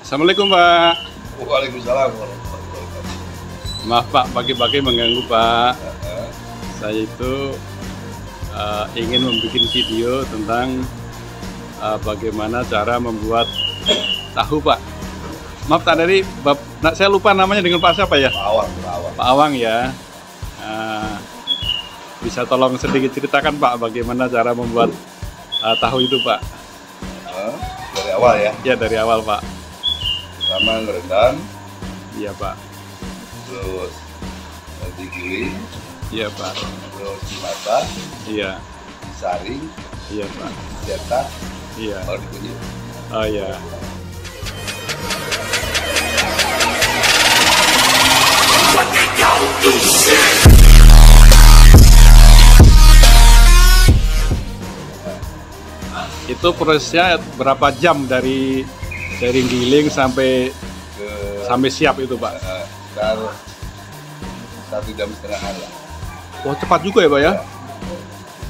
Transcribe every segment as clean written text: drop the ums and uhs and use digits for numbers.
Assalamualaikum Pak. Waalaikumsalam warahmatullahi wabarakatuh. Maaf Pak, pagi-pagi mengganggu Pak. Saya itu ingin membuat video tentang bagaimana cara membuat tahu Pak. Maaf tadi saya lupa namanya dengan Pak siapa ya? Pak Awang. Pak Awang ya. Bisa tolong sedikit ceritakan Pak bagaimana cara membuat tahu itu Pak? Dari awal ya? Ya dari awal Pak. Pertama ngerendam. Iya Pak. Terus digiling. Iya Pak. Terus dimasak. Iya. Disaring. Iya Pak. Dicetak. Iya. Baru dikunyit. Oh iya. Itu prosesnya berapa jam dari giling sampai siap itu Pak? Sekitar 1,5 jam lah. Wah cepat juga ya Pak ya?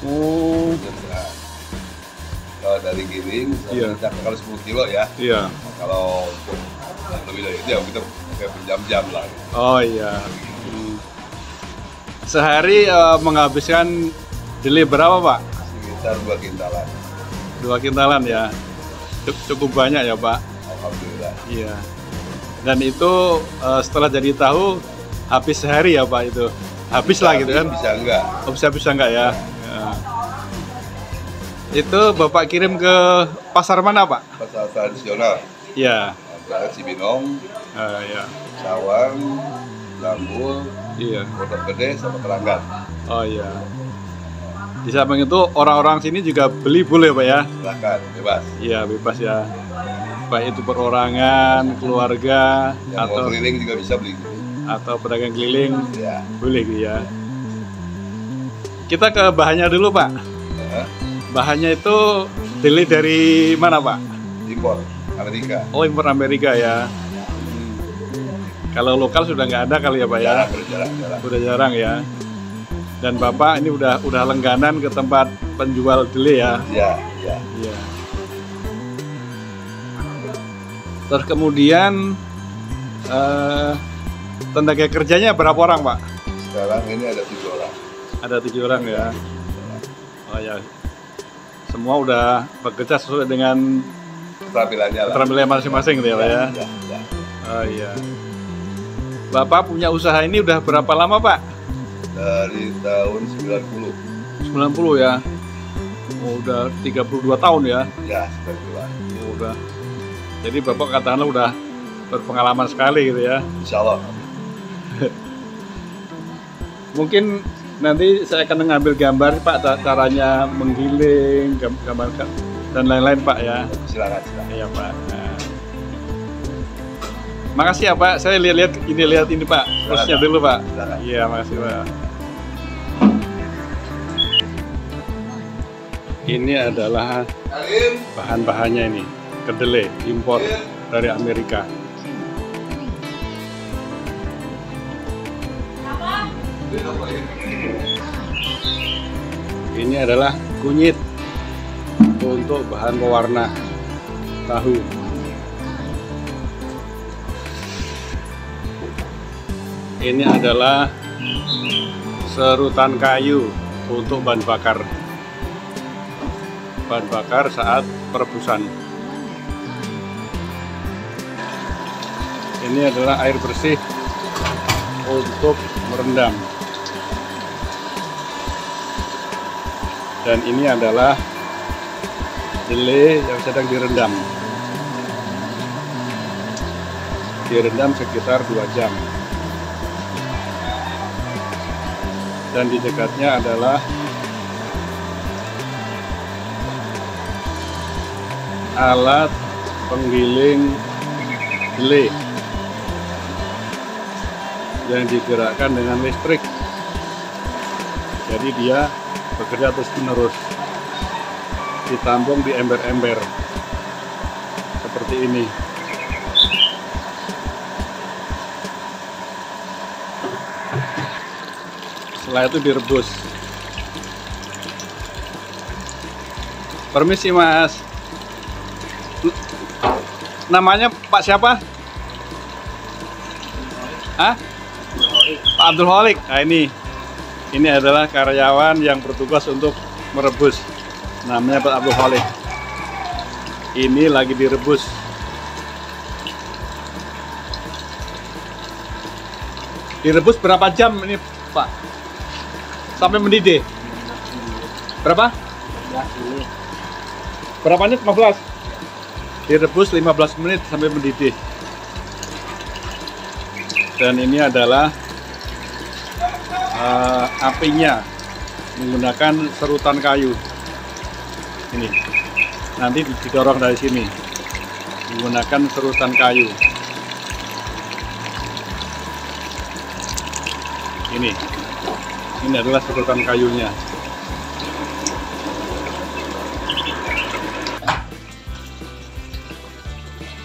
Oh. 1,5 jam. Kalau dari giling, Iya. kalau 10 kilo ya. Iya. Kalau untuk lebih dari itu ya kita pakai berjam-jam lah. Oh iya. Sehari menghabiskan deli berapa Pak? Sekitar 2 kintalan. 2 kintalan ya. Cukup banyak ya Pak? Alhamdulillah. Iya. Dan itu setelah jadi tahu habis sehari ya Pak itu? Habis lah gitu kan? Bisa enggak? Oh, bisa enggak ya? Ya. Itu Bapak kirim ke pasar mana Pak? Pasar tradisional. Iya. Antara Cibinong, Ya. Cawang, Lambul, Iya. Pondok Gede, sama Keranggan. Oh iya. Di samping itu orang-orang sini juga beli boleh Pak ya? Silahkan, bebas. Iya bebas ya. Baik itu perorangan, keluarga, Yang mau keliling juga bisa beli. atau pedagang keliling Ya. boleh ya. Kita ke bahannya dulu Pak. Bahannya itu beli dari mana Pak? Impor Amerika. Oh impor Amerika ya. Kalau lokal sudah nggak ada kali ya Pak ya? Jarang. Udah jarang ya. Dan Bapak ini udah langganan ke tempat penjual dele ya? Iya. Iya. Terus kemudian tenaga kerjanya berapa orang Pak? Sekarang ini ada 7 orang. Ada 7 orang ya. Oh ya. Semua udah bekerja sesuai dengan keterampilannya masing-masing gitu ya Pak ya? Ya. Oh iya. Bapak punya usaha ini udah berapa lama Pak? Dari tahun 90. 90 ya. Oh, udah 32 tahun ya. Ya, 90-an. Oh, udah. Jadi Bapak katakanlah udah berpengalaman sekali gitu ya. Insya Allah. Mungkin nanti saya akan mengambil gambar Pak caranya menggiling, gambar dan lain-lain Pak ya. Silakan. Iya Pak. Nah. Makasih ya Pak. Saya lihat ini Pak. Prosesnya dulu Pak. Silakan. Iya, makasih Pak. Ini adalah bahan-bahannya ini, kedelai impor dari Amerika. Ini adalah kunyit untuk bahan pewarna tahu. Ini adalah serutan kayu untuk bahan bakar. Bahan bakar saat perebusan. Ini adalah air bersih untuk merendam. Dan ini adalah dele yang sedang direndam. Direndam sekitar 2 jam. Dan di dekatnya adalah alat penggiling dele yang digerakkan dengan listrik. Jadi dia bekerja terus menerus, ditampung di ember-ember seperti ini. Setelah itu direbus. Permisi Mas. Namanya Pak siapa? Hah? Pak Abdul Holik. Nah ini adalah karyawan yang bertugas untuk merebus. Namanya Pak Abdul Holik. Ini lagi direbus. Direbus berapa jam ini Pak? Sampai mendidih? Berapa? 15 menit. Berapa menit? 15? Direbus 15 menit sampai mendidih. Dan ini adalah apinya menggunakan serutan kayu. Ini nanti didorong dari sini menggunakan serutan kayu. Ini adalah serutan kayunya.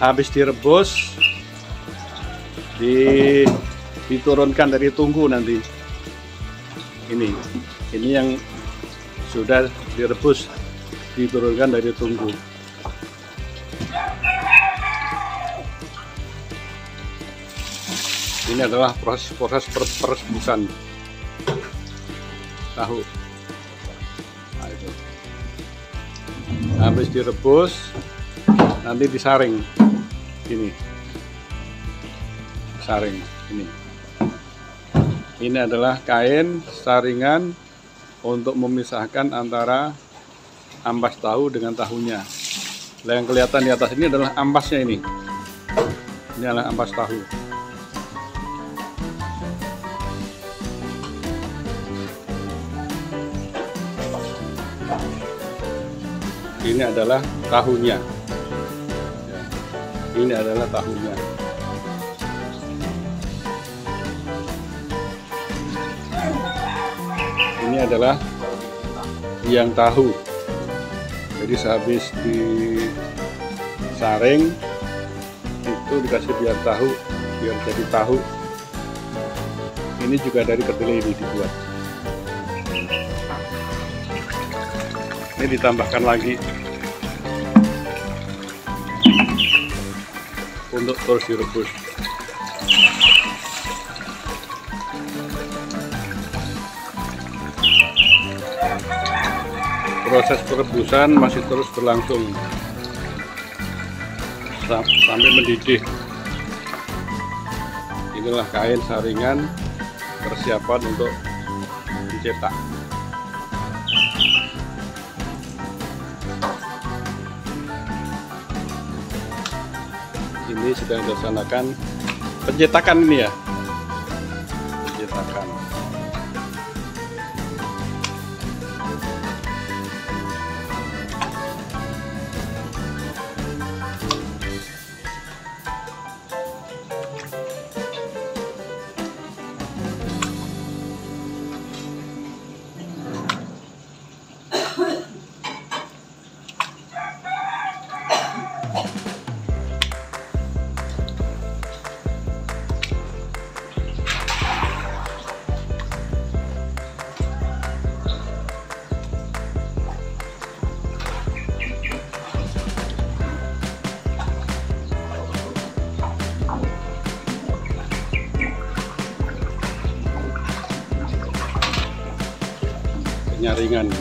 Habis direbus, diturunkan dari tungku nanti. Ini yang sudah direbus, diturunkan dari tungku. Ini adalah proses perebusan tahu. Nah, itu. Habis direbus, nanti disaring. Saring ini adalah kain saringan untuk memisahkan antara ampas tahu dengan tahunya. Nah, yang kelihatan di atas ini adalah ampasnya. Ini adalah ampas tahu. Ini adalah tahunya. Ini adalah tahunya. Ini adalah yang tahu. Jadi sehabis disaring itu dikasih biar tahu, biar jadi tahu. Ini juga dari kedelai ini dibuat. Ini ditambahkan lagi untuk terus direbus. Proses perebusan masih terus berlangsung sampai mendidih. Inilah kain saringan persiapan untuk dicetak. Ini sedang dilaksanakan pencetakan ini ya, pencetakan. Penyaringan.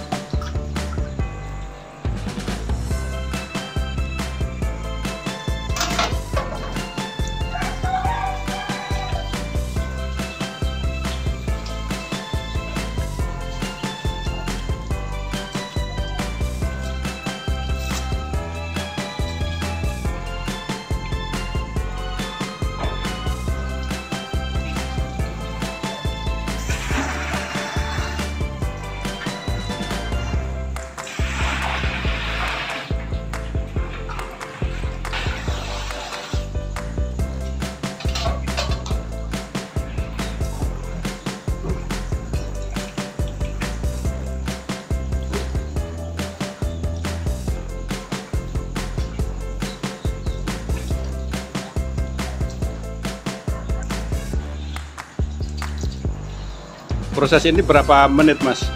Proses ini berapa menit, Mas?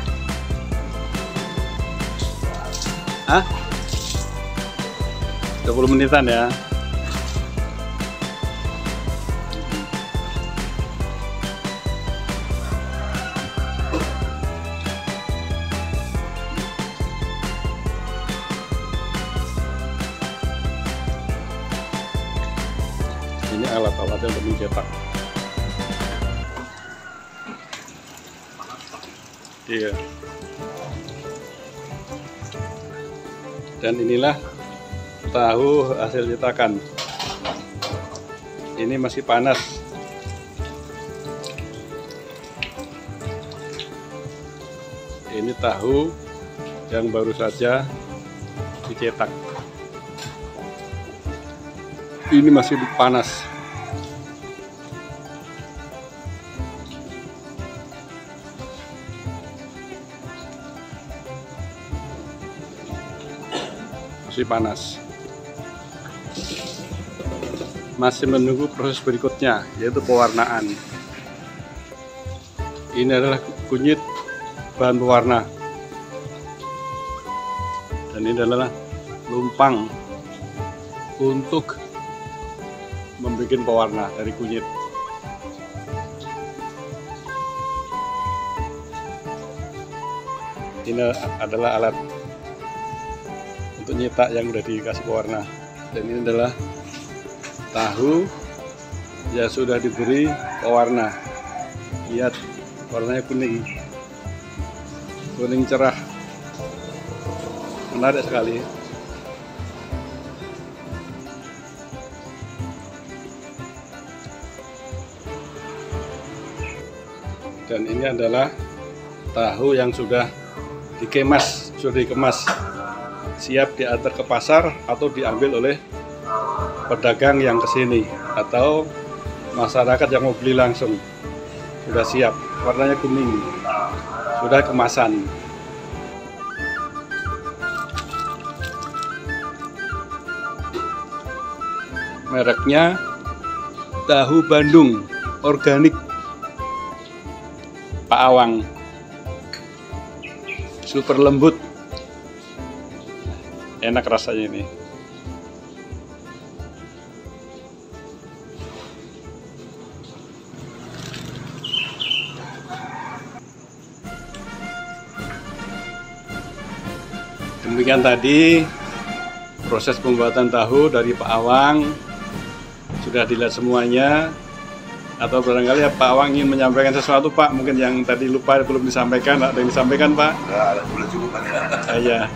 Hah? 20 menitan ya. Ini alat-alatnya untuk mencetak. Iya. Dan inilah tahu hasil cetakan. Ini masih panas. Ini tahu yang baru saja dicetak. Ini masih panas. Masih panas. Masih menunggu proses berikutnya, yaitu pewarnaan. Ini adalah kunyit bahan pewarna, dan ini adalah lumpang untuk membuat pewarna dari kunyit. Ini adalah alat untuk nyetak yang sudah dikasih pewarna, dan ini adalah tahu yang sudah diberi pewarna. Lihat, warnanya kuning cerah, menarik sekali. Dan ini adalah tahu yang sudah dikemas, siap diantar ke pasar atau diambil oleh pedagang yang kesini atau masyarakat yang mau beli langsung. Sudah siap, warnanya kuning, sudah kemasan. Mereknya tahu Bandung organik Pak Awang, super lembut, enak rasanya ini. Demikian tadi proses pembuatan tahu dari Pak Awang. Sudah dilihat semuanya, atau barangkali ya Pak Awang ingin menyampaikan sesuatu, Pak, mungkin yang tadi lupa belum disampaikan. Ada yang disampaikan, Pak? Ada, boleh cukup Pak. Ya.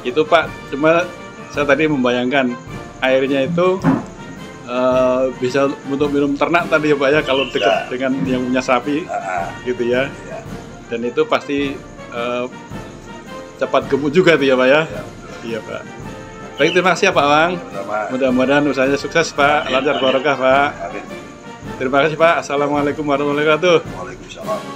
Itu Pak, cuma saya tadi membayangkan airnya itu bisa untuk minum ternak tadi ya Pak ya, kalau dekat dengan yang punya sapi gitu ya. Dan itu pasti cepat gemuk juga tuh ya Pak ya. Iya Pak. Baik, terima kasih ya Pak Awang. Mudah-mudahan usahanya sukses Pak, lancar barokah Pak. Terima kasih Pak. Assalamualaikum warahmatullahi wabarakatuh. Waalaikumsalam.